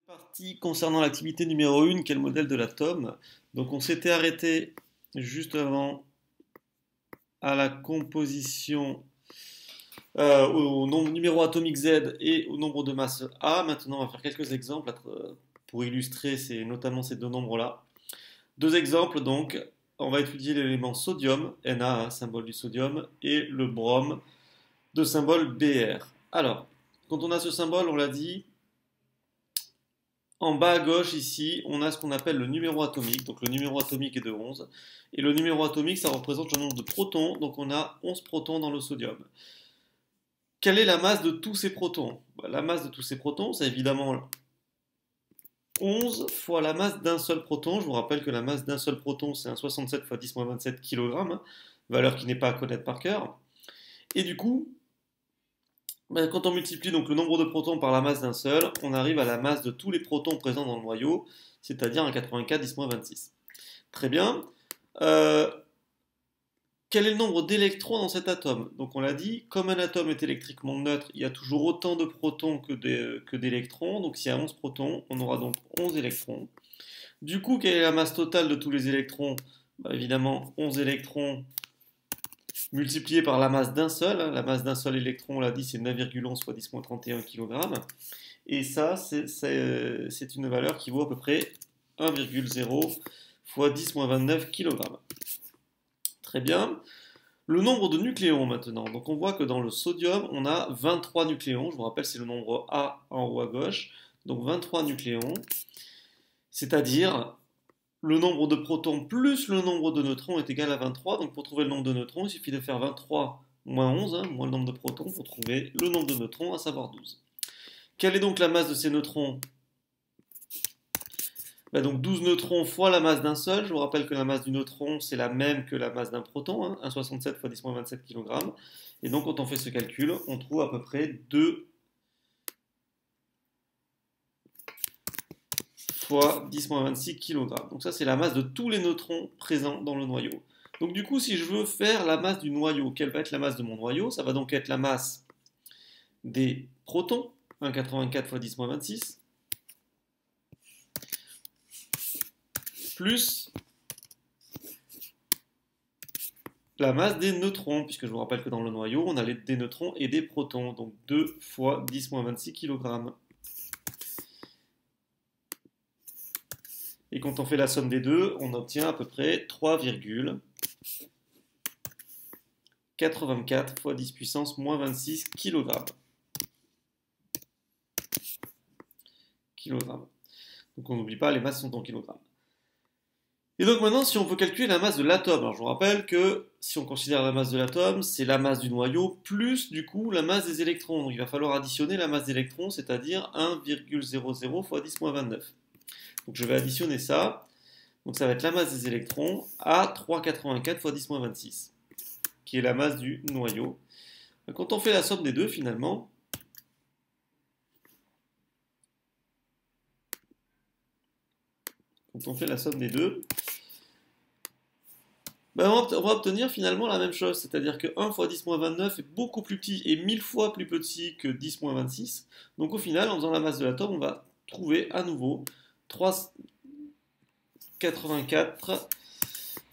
Partie concernant l'activité numéro 1, qui est le modèle de l'atome. Donc on s'était arrêté juste avant à la composition, au nombre numéro atomique Z et au nombre de masse A. Maintenant on va faire quelques exemples pour illustrer notamment ces deux nombres-là. Deux exemples donc, on va étudier l'élément sodium, Na, symbole du sodium, et le brome, de symbole Br. Alors, quand on a ce symbole, on l'a dit, en bas à gauche, ici, on a ce qu'on appelle le numéro atomique. Donc le numéro atomique est de 11. Et le numéro atomique, ça représente le nombre de protons. Donc on a 11 protons dans le sodium. Quelle est la masse de tous ces protons? La masse de tous ces protons, c'est évidemment 11 fois la masse d'un seul proton. Je vous rappelle que la masse d'un seul proton, c'est un 67 fois 10-27 kg, valeur qui n'est pas à connaître par cœur. Et du coup, quand on multiplie donc le nombre de protons par la masse d'un seul, on arrive à la masse de tous les protons présents dans le noyau, c'est-à-dire un 84 10-26. Très bien. Euh, Quel est le nombre d'électrons dans cet atome? Donc on l'a dit, comme un atome est électriquement neutre, il y a toujours autant de protons que d'électrons. Donc s'il y a 11 protons, on aura donc 11 électrons. Du coup, quelle est la masse totale de tous les électrons? Évidemment, 11 électrons multiplié par la masse d'un seul. La masse d'un seul électron, on l'a dit, c'est 9,11 fois 10-31 kg. Et ça, c'est une valeur qui vaut à peu près 1,0 fois 10-29 kg. Très bien. Le nombre de nucléons maintenant. Donc on voit que dans le sodium, on a 23 nucléons. Je vous rappelle, c'est le nombre A en haut à gauche. Donc 23 nucléons. C'est-à-dire le nombre de protons plus le nombre de neutrons est égal à 23. Donc pour trouver le nombre de neutrons, il suffit de faire 23 moins 11, moins le nombre de protons, pour trouver le nombre de neutrons, à savoir 12. Quelle est donc la masse de ces neutrons? Donc 12 neutrons fois la masse d'un seul. Je vous rappelle que la masse du neutron, c'est la même que la masse d'un proton, 1,67 fois 10-27 kg. Et donc quand on fait ce calcul, on trouve à peu près 2 fois 10-26 kg. Donc ça, c'est la masse de tous les neutrons présents dans le noyau. Donc du coup, si je veux faire la masse du noyau, quelle va être la masse de mon noyau? Ça va donc être la masse des protons, 1,84 fois 10-26, plus la masse des neutrons, puisque je vous rappelle que dans le noyau, on a des neutrons et des protons, donc 2 fois 10-26 kg. Et quand on fait la somme des deux, on obtient à peu près 3,84 fois 10 puissance moins 26 kg. Donc on n'oublie pas, les masses sont en kilogrammes. Et donc maintenant, si on veut calculer la masse de l'atome, alors je vous rappelle que si on considère la masse de l'atome, c'est la masse du noyau plus du coup la masse des électrons. Donc il va falloir additionner la masse d'électrons, c'est-à-dire 1,00 fois 10-29. Donc je vais additionner ça. Donc ça va être la masse des électrons à 3,84 fois 10-26, qui est la masse du noyau. Quand on fait la somme des deux, finalement, on va obtenir finalement la même chose, c'est-à-dire que 1 fois 10-29 est beaucoup plus petit et 1000 fois plus petit que 10-26. Donc au final, en faisant la masse de l'atome, on va trouver à nouveau 3,84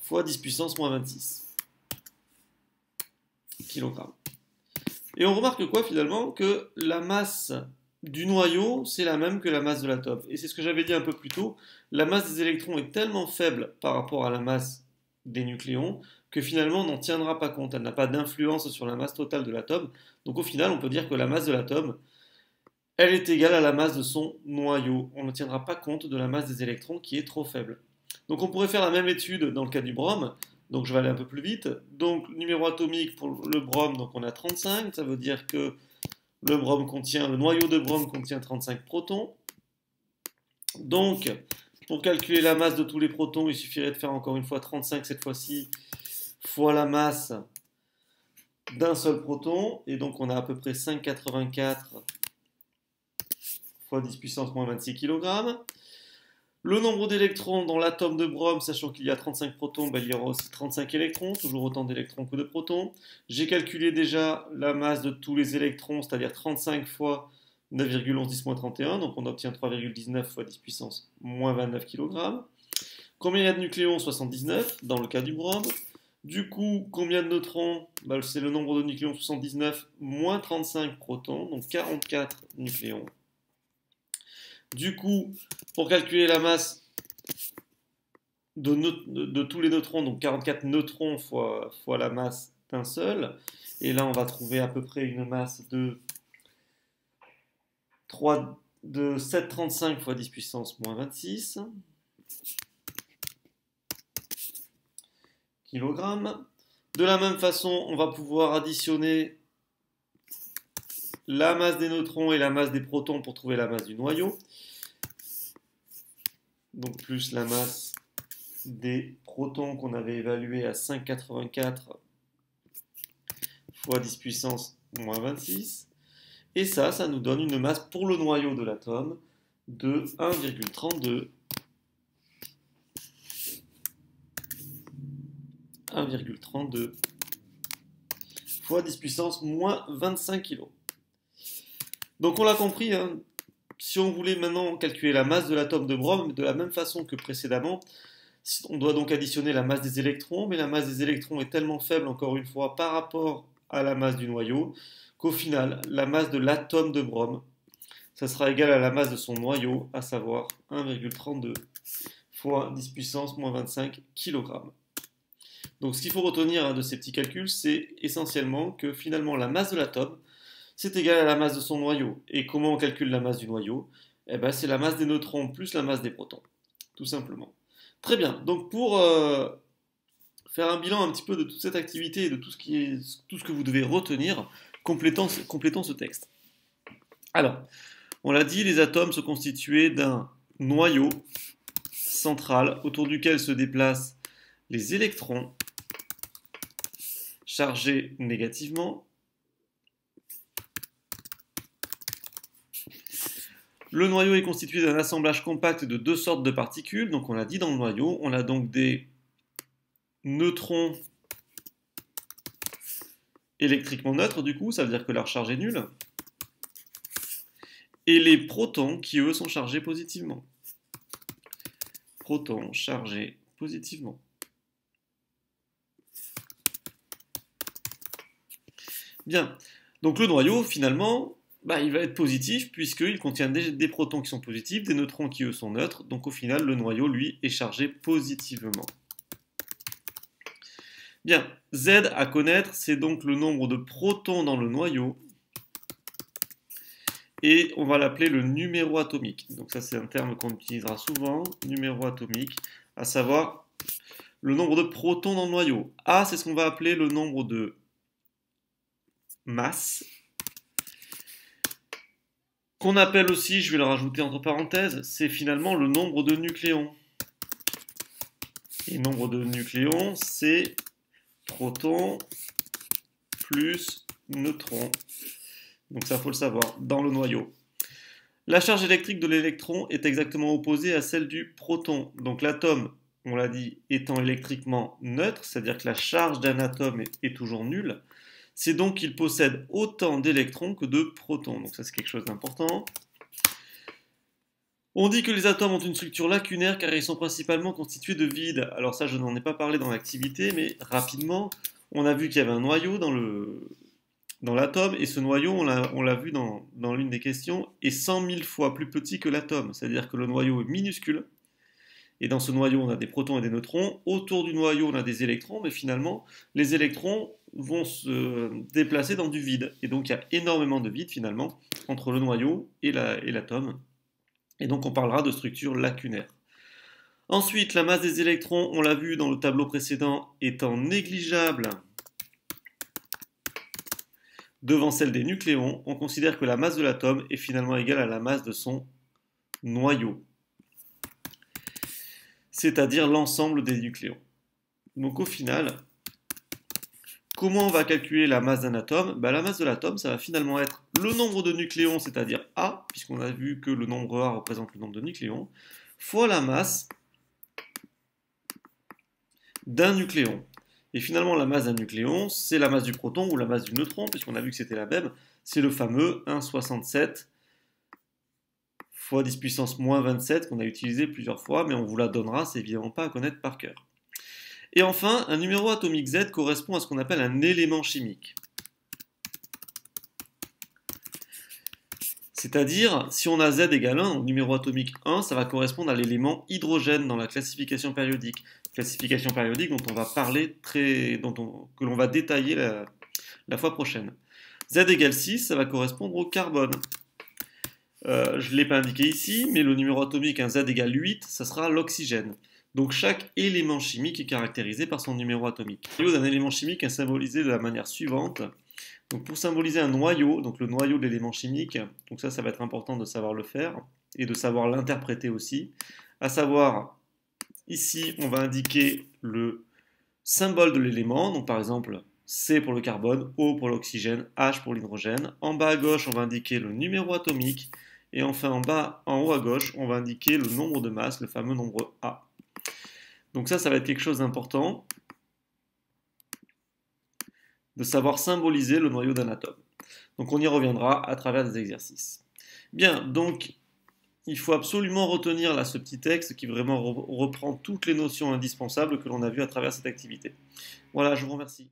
fois 10 puissance moins 26 kg. Et on remarque quoi finalement? Que la masse du noyau, c'est la même que la masse de l'atome. Et c'est ce que j'avais dit un peu plus tôt, la masse des électrons est tellement faible par rapport à la masse des nucléons que finalement on n'en tiendra pas compte, elle n'a pas d'influence sur la masse totale de l'atome. Donc au final, on peut dire que la masse de l'atome, elle est égale à la masse de son noyau. On ne tiendra pas compte de la masse des électrons qui est trop faible. Donc on pourrait faire la même étude dans le cas du brome. Donc je vais aller un peu plus vite. Donc numéro atomique pour le brome, donc on a 35. Ça veut dire que le noyau de brome contient 35 protons. Donc pour calculer la masse de tous les protons, il suffirait de faire encore une fois 35 cette fois-ci fois la masse d'un seul proton. Et donc on a à peu près 5,84 fois 10 puissance moins 26 kg. Le nombre d'électrons dans l'atome de brome, sachant qu'il y a 35 protons, il y aura aussi 35 électrons, toujours autant d'électrons que de protons. J'ai calculé déjà la masse de tous les électrons, c'est-à-dire 35 fois 9,11 10 moins 31, donc on obtient 3,19 fois 10 puissance moins 29 kg. Combien il y a de nucléons? 79 dans le cas du brome. Du coup, combien de neutrons? Bah, c'est le nombre de nucléons 79 moins 35 protons, donc 44 nucléons. Du coup, pour calculer la masse de tous les neutrons, donc 44 neutrons fois la masse d'un seul, et là on va trouver à peu près une masse de 7,35 fois 10 puissance moins 26 kg. De la même façon, on va pouvoir additionner la masse des neutrons et la masse des protons pour trouver la masse du noyau. Donc plus la masse des protons qu'on avait évalué à 5,84 fois 10 puissance moins 26. Et ça nous donne une masse pour le noyau de l'atome de 1,32 fois 10 puissance moins 25 kg. Donc on l'a compris, hein, si on voulait maintenant calculer la masse de l'atome de brome de la même façon que précédemment, on doit donc additionner la masse des électrons, mais la masse des électrons est tellement faible, encore une fois, par rapport à la masse du noyau, qu'au final, la masse de l'atome de brome, ça sera égal à la masse de son noyau, à savoir 1,32 fois 10 puissance moins 25 kg. Donc ce qu'il faut retenir de ces petits calculs, c'est essentiellement que finalement la masse de l'atome, c'est égal à la masse de son noyau. Et comment on calcule la masse du noyau? Eh ben, c'est la masse des neutrons plus la masse des protons, tout simplement. Très bien, donc pour faire un bilan un petit peu de toute cette activité et de tout ce que vous devez retenir, complétons ce texte. Alors, on l'a dit, les atomes se constituaient d'un noyau central autour duquel se déplacent les électrons chargés négativement. Le noyau est constitué d'un assemblage compact de deux sortes de particules. Donc on l'a dit dans le noyau, on a donc des neutrons électriquement neutres du coup, ça veut dire que leur charge est nulle. Et les protons qui eux sont chargés positivement. Protons chargés positivement. Bien, donc le noyau finalement, il va être positif puisqu'il contient des protons qui sont positifs, des neutrons qui eux sont neutres, donc au final le noyau lui est chargé positivement. Bien, Z à connaître, c'est donc le nombre de protons dans le noyau, et on va l'appeler le numéro atomique. Donc ça c'est un terme qu'on utilisera souvent, numéro atomique, à savoir le nombre de protons dans le noyau. A, c'est ce qu'on va appeler le nombre de masse, qu'on appelle aussi, je vais le rajouter entre parenthèses, c'est finalement le nombre de nucléons. Et nombre de nucléons, c'est protons plus neutrons. Donc ça, faut le savoir, dans le noyau. La charge électrique de l'électron est exactement opposée à celle du proton. Donc l'atome, on l'a dit, étant électriquement neutre, c'est-à-dire que la charge d'un atome est toujours nulle, c'est donc qu'il possède autant d'électrons que de protons. Donc ça, c'est quelque chose d'important. On dit que les atomes ont une structure lacunaire car ils sont principalement constitués de vide. Alors ça, je n'en ai pas parlé dans l'activité, mais rapidement, on a vu qu'il y avait un noyau dans l'atome, et ce noyau, on l'a vu dans l'une des questions, est 100 000 fois plus petit que l'atome. C'est-à-dire que le noyau est minuscule, et dans ce noyau, on a des protons et des neutrons. Autour du noyau, on a des électrons, mais finalement, les électrons vont se déplacer dans du vide. Et donc, il y a énormément de vide, finalement, entre le noyau et l'atome. Et donc, on parlera de structure lacunaire. Ensuite, la masse des électrons, on l'a vu dans le tableau précédent, étant négligeable devant celle des nucléons, on considère que la masse de l'atome est finalement égale à la masse de son noyau, c'est-à-dire l'ensemble des nucléons. Donc au final, comment on va calculer la masse d'un atome? La masse de l'atome, ça va finalement être le nombre de nucléons, c'est-à-dire A, puisqu'on a vu que le nombre A représente le nombre de nucléons, fois la masse d'un nucléon. Et finalement, la masse d'un nucléon, c'est la masse du proton ou la masse du neutron, puisqu'on a vu que c'était la même, c'est le fameux 1,67 fois 10 puissance moins 27 qu'on a utilisé plusieurs fois, mais on vous la donnera, c'est évidemment pas à connaître par cœur. Et enfin, un numéro atomique Z correspond à ce qu'on appelle un élément chimique. C'est-à-dire, si on a Z égale 1, donc numéro atomique 1, ça va correspondre à l'élément hydrogène dans la classification périodique. Classification périodique dont on va parler que l'on va détailler la fois prochaine. Z égale 6, ça va correspondre au carbone. Je ne l'ai pas indiqué ici, mais le numéro atomique, un Z égale 8, ça sera l'oxygène. Donc chaque élément chimique est caractérisé par son numéro atomique. Le noyau d'un élément chimique est symbolisé de la manière suivante. Donc pour symboliser un noyau, donc le noyau de l'élément chimique, donc ça va être important de savoir le faire et de savoir l'interpréter aussi. À savoir, ici on va indiquer le symbole de l'élément, donc par exemple C pour le carbone, O pour l'oxygène, H pour l'hydrogène. En bas à gauche, on va indiquer le numéro atomique. Et enfin en haut à gauche, on va indiquer le nombre de masse, le fameux nombre A. Donc ça va être quelque chose d'important, de savoir symboliser le noyau d'un atome. Donc on y reviendra à travers des exercices. Bien, donc il faut absolument retenir là ce petit texte qui vraiment reprend toutes les notions indispensables que l'on a vues à travers cette activité. Voilà, je vous remercie.